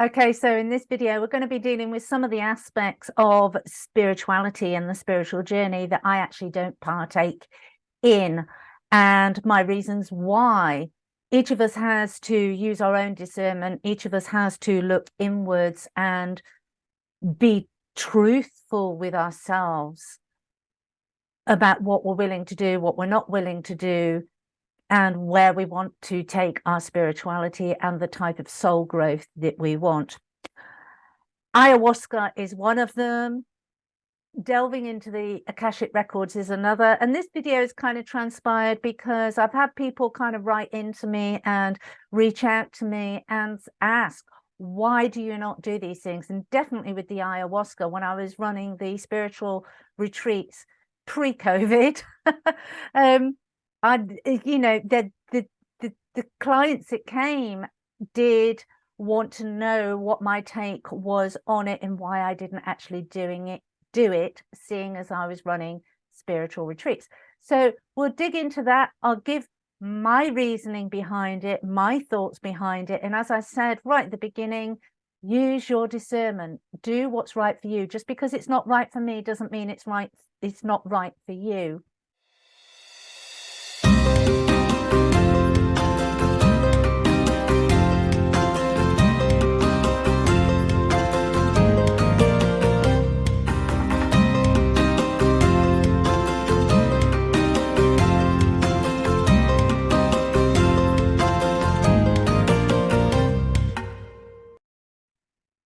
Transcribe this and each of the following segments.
Okay, so in this video, we're going to be dealing with some of the aspects of spirituality and the spiritual journey that I actually don't partake in, and my reasons why. Each of us has to use our own discernment. Each of us has to look inwards and be truthful with ourselves about what we're willing to do, what we're not willing to do, and where we want to take our spirituality and the type of soul growth that we want. Ayahuasca is one of them. Delving into the Akashic Records is another. And this video is kind of transpired because I've had people kind of write into me and reach out to me and ask, why do you not do these things? And definitely with the ayahuasca, when I was running the spiritual retreats pre-COVID, the clients that came did want to know what my take was on it and why I didn't actually do it, seeing as I was running spiritual retreats. So we'll dig into that. I'll give my reasoning behind it, my thoughts behind it. And as I said right at the beginning, use your discernment. Do what's right for you. Just because it's not right for me doesn't mean it's not right for you.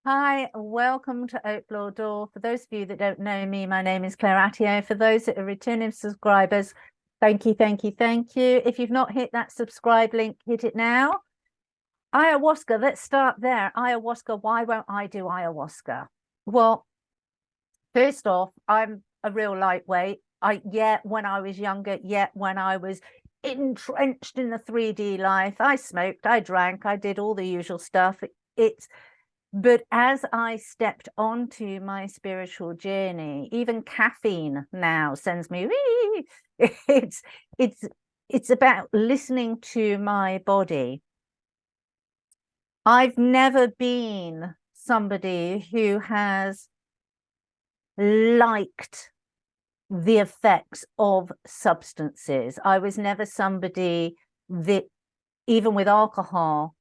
Hi, welcome to Oakfloor Door. For those of you that don't know me, my name is Claire Attio. For those that are returning subscribers, thank you, thank you, thank you. If you've not hit that subscribe link, hit it now. Ayahuasca, let's start there. Ayahuasca, why won't I do ayahuasca? Well, first off, I'm a real lightweight. When I was younger, when I was entrenched in the 3D life, I smoked, I drank, I did all the usual stuff. But as I stepped onto my spiritual journey, even caffeine now sends me, it's about listening to my body. I've never been somebody who has liked the effects of substances. I was never somebody that, even with alcohol,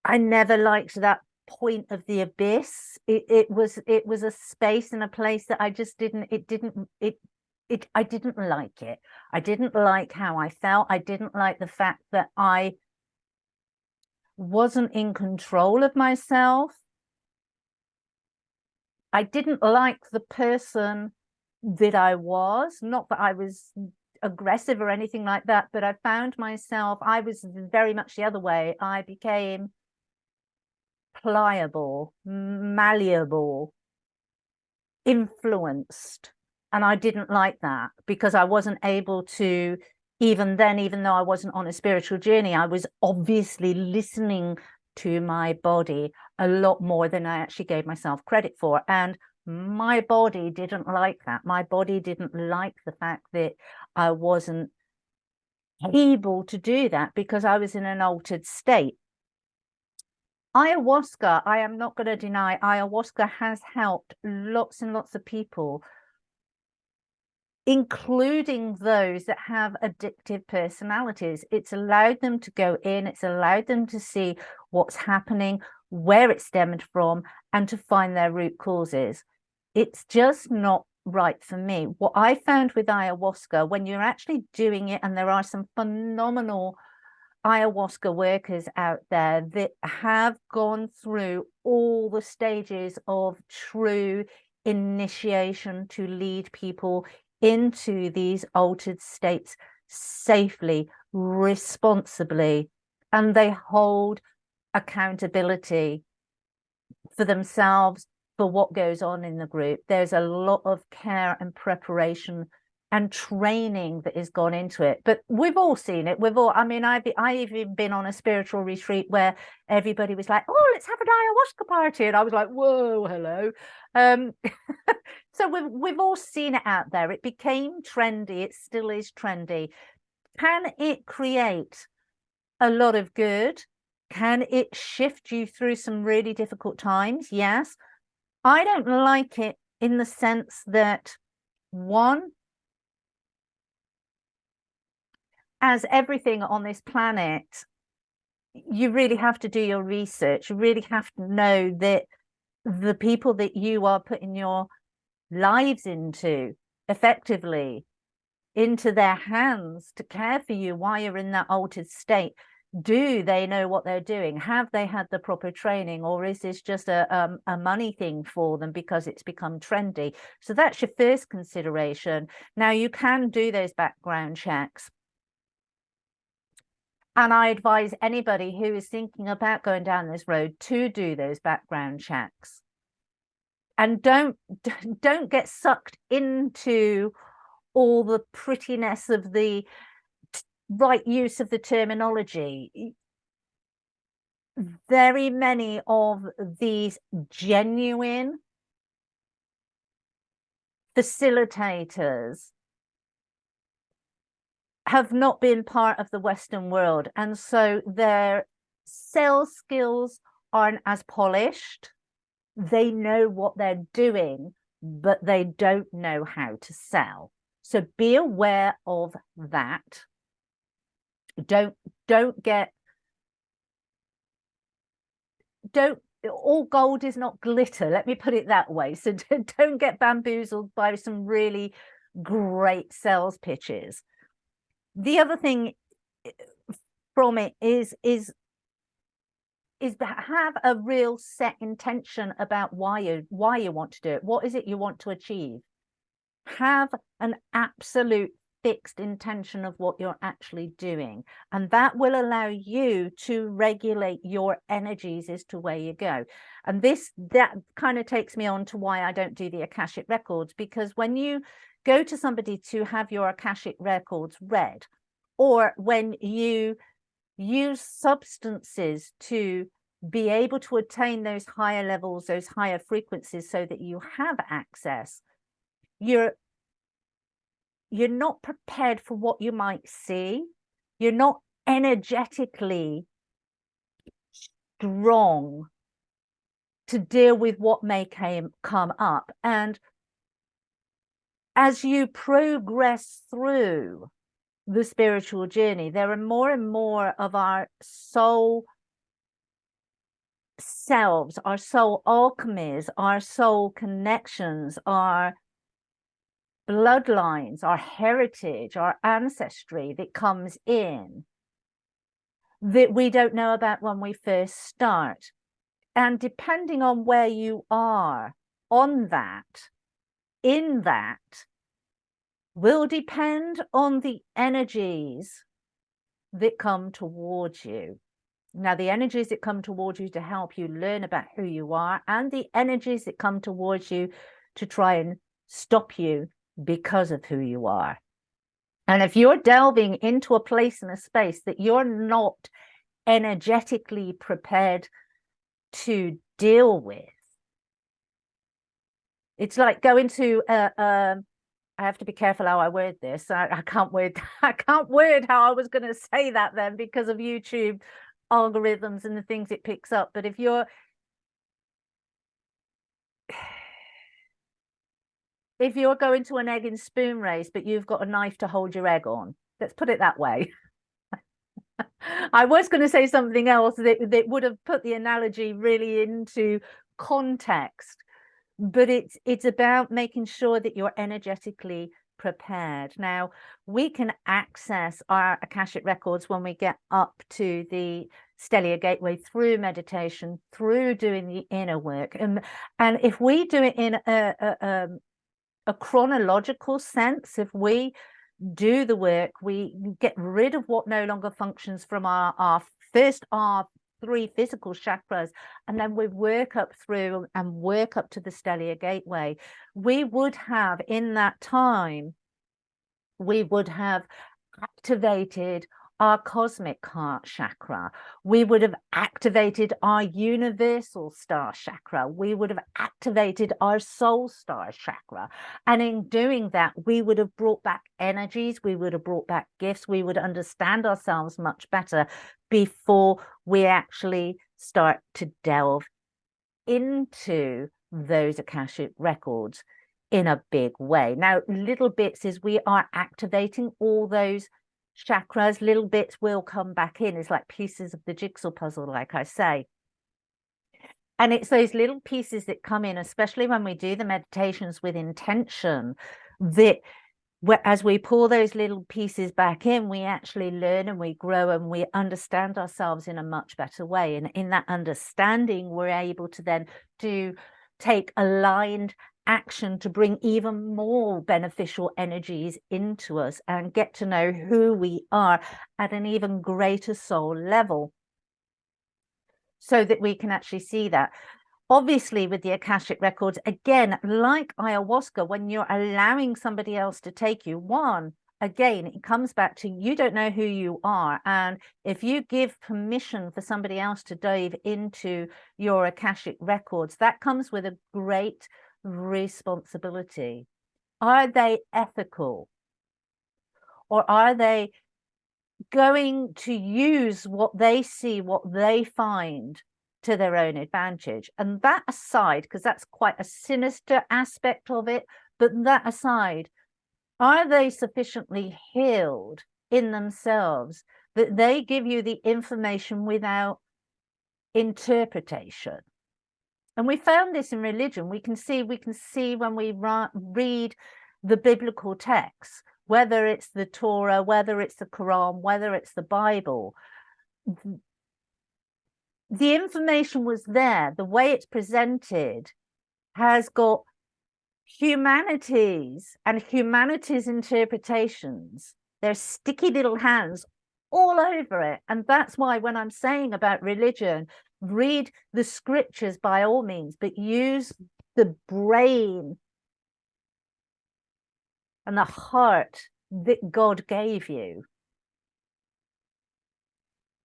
I never liked that point of the abyss. It was a space and a place that I just didn't I didn't like it. I didn't like how I felt. I didn't like the fact that I wasn't in control of myself. I didn't like the person that I was, not that I was aggressive or anything like that, but I found myself, I was very much the other way. I became pliable, malleable, influenced, and I didn't like that because I wasn't able to, even then, even though I wasn't on a spiritual journey, I was obviously listening to my body a lot more than I actually gave myself credit for. And my body didn't like that. My body didn't like the fact that I wasn't able to do that because I was in an altered state. Ayahuasca, I am not going to deny, ayahuasca has helped lots and lots of people, including those that have addictive personalities. It's allowed them to go in, it's allowed them to see what's happening, where it stemmed from, and to find their root causes. It's just not right for me. What I found with ayahuasca, when you're actually doing it, and there are some phenomenal ayahuasca workers out there that have gone through all the stages of true initiation to lead people into these altered states safely, responsibly, and they hold accountability for themselves, for what goes on in the group. There's a lot of care and preparation and training that has gone into it, but we've all seen it. I even been on a spiritual retreat where everybody was like, oh, let's have an ayahuasca party, and I was like, whoa, hello. So we've all seen it out there. It became trendy. It still is trendy. Can it create a lot of good? Can it shift you through some really difficult times? Yes. I don't like it in the sense that, one, as everything on this planet, you really have to do your research. You really have to know that the people that you are putting your lives into, effectively into their hands to care for you while you're in that altered state, do they know what they're doing? Have they had the proper training, or is this just a money thing for them because it's become trendy? So that's your first consideration. Now, you can do those background checks, and I advise anybody who is thinking about going down this road to do those background checks. And don't get sucked into all the prettiness of the right use of the terminology. Very many of these genuine facilitators have not been part of the Western world, and so their sales skills aren't as polished. They know what they're doing, but they don't know how to sell. So be aware of that. Don't all gold is not glitter, let me put it that way. So don't get bamboozled by some really great sales pitches. The other thing from it is have a real set intention about why you want to do it. What is it you want to achieve? Have an absolute fixed intention of what you're actually doing, and that will allow you to regulate your energies as to where you go. And that kind of takes me on to why I don't do the Akashic Records, because when you go to somebody to have your Akashic Records read, or when you use substances to be able to attain those higher levels, those higher frequencies, so that you have access, you're not prepared for what you might see. You're not energetically strong to deal with what may come up. And as you progress through the spiritual journey, there are more and more of our soul selves, our soul alchemies, our soul connections, our bloodlines, our heritage, our ancestry that comes in that we don't know about when we first start. And depending on where you are on that, in that, will depend on the energies that come towards you. Now, the energies that come towards you to help you learn about who you are, and the energies that come towards you to try and stop you because of who you are. And if you're delving into a place and a space that you're not energetically prepared to deal with, it's like going to I have to be careful how I word this. I can't word how I was going to say that then, because of YouTube algorithms and the things it picks up. But if you're going to an egg and spoon race, but you've got a knife to hold your egg on, let's put it that way. I was going to say something else that would have put the analogy really into context, but it's about making sure that you're energetically prepared. Now, we can access our Akashic Records when we get up to the Stellar Gateway through meditation, through doing the inner work, and if we do it in a chronological sense, if we do the work, we get rid of what no longer functions from our three physical chakras, and then we work up through and work up to the Stellar Gateway. We would have, in that time, we would have activated our cosmic heart chakra. We would have activated our universal star chakra. We would have activated our soul star chakra. And in doing that, we would have brought back energies. We would have brought back gifts. We would understand ourselves much better before we actually start to delve into those Akashic records in a big way. Now, little bits is we are activating all those chakras, little bits will come back in. It's like pieces of the jigsaw puzzle, like I say. And it's those little pieces that come in, especially when we do the meditations with intention, that as we pull those little pieces back in, we actually learn and we grow and we understand ourselves in a much better way. And in that understanding, we're able to then take aligned action to bring even more beneficial energies into us and get to know who we are at an even greater soul level, so that we can actually see that. Obviously, with the Akashic records, again, like ayahuasca, when you're allowing somebody else to take you, again, it comes back to you don't know who you are. And if you give permission for somebody else to dive into your Akashic records, that comes with a great responsibility. Are they ethical? Or are they going to use what they see, what they find to their own advantage? And that aside, because that's quite a sinister aspect of it, but that aside, are they sufficiently healed in themselves that they give you the information without interpretation? And we found this in religion. We can see when we read the biblical texts, whether it's the Torah, whether it's the Quran, whether it's the Bible, the information was there. The way it's presented has got humanity's interpretations. There's sticky little hands all over it. And that's why when I'm saying about religion, read the scriptures by all means, but use the brain and the heart that God gave you.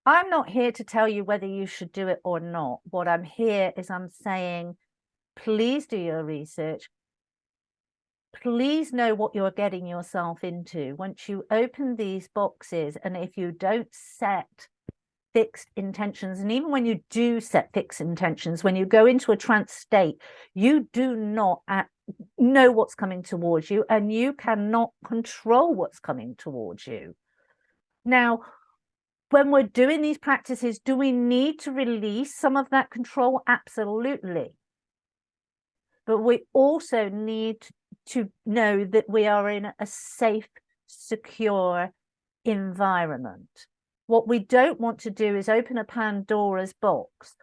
I'm not here to tell you whether you should do it or not. What I'm here is I'm saying, please do your research. Please know what you're getting yourself into. Once you open these boxes, and if you don't set fixed intentions, and even when you do set fixed intentions, when you go into a trance state, you do not know what's coming towards you, and you cannot control what's coming towards you. Now, when we're doing these practices, do we need to release some of that control? Absolutely. But we also need to know that we are in a safe, secure environment. What we don't want to do is open a Pandora's box.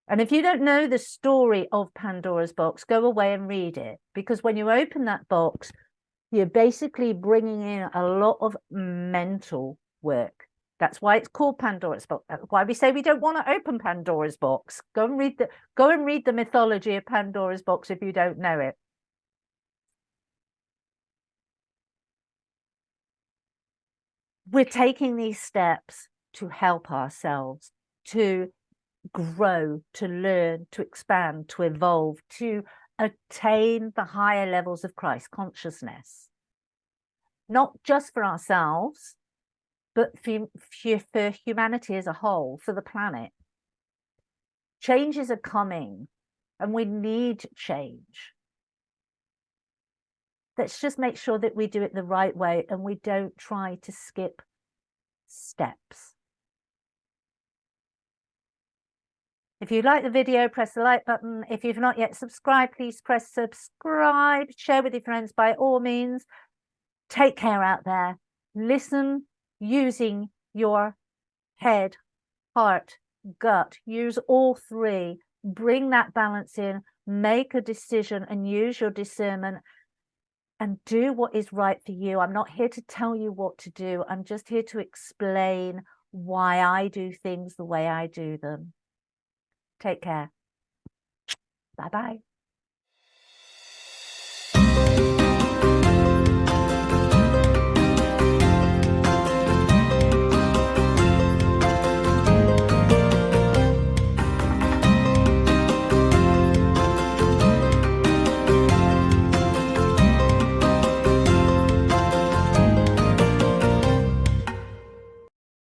And if you don't know the story of Pandora's box, go away and read it. Because when you open that box, you're basically bringing in a lot of mental work. That's why it's called Pandora's box. That's why we say we don't want to open Pandora's box. Go and read the mythology of Pandora's box if you don't know it. We're taking these steps to help ourselves, to grow, to learn, to expand, to evolve, to attain the higher levels of Christ consciousness. Not just for ourselves, but for humanity as a whole, for the planet. Changes are coming, and we need change. Let's just make sure that we do it the right way and we don't try to skip steps. If you like the video, press the like button. If you've not yet subscribed, please press subscribe. Share with your friends by all means. Take care out there. Listen using your head, heart, gut. Use all three. Bring that balance in. Make a decision and use your discernment. And do what is right for you. I'm not here to tell you what to do. I'm just here to explain why I do things the way I do them. Take care. Bye-bye.